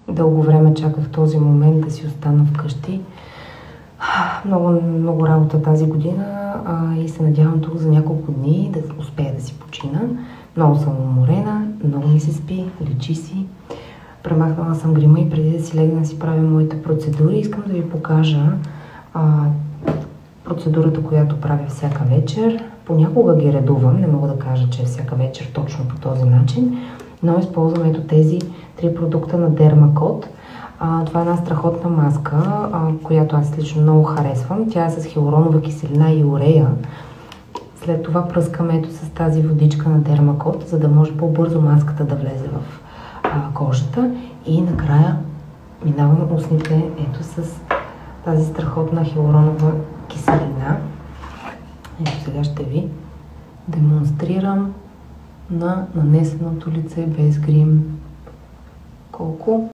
Дълго време чаках този момент да си остана вкъщи. Много работа тази година и се надявам тук за няколко дни да успея да си почина. Много съм уморена, много ми се спи, лечи си. Премахнала съм грима и преди да си легна да си правя моите процедури, искам да ви покажа процедурата, която правя всяка вечер. Понякога ги редувам, не мога да кажа, че е всяка вечер точно по този начин, но използвам ето тези 3 продукта на Dermacot. Това е една страхотна маска, която аз лично много харесвам. Тя е с хиалуронова киселина и урея. След това пръскам ето с тази водичка на Dermacot, за да може по-бързо маската да влезе в кожата. И накрая минавам устните ето с тази страхотна хиалуронова киселина. Ето сега ще ви демонстрирам на нанесеното лице без грим колко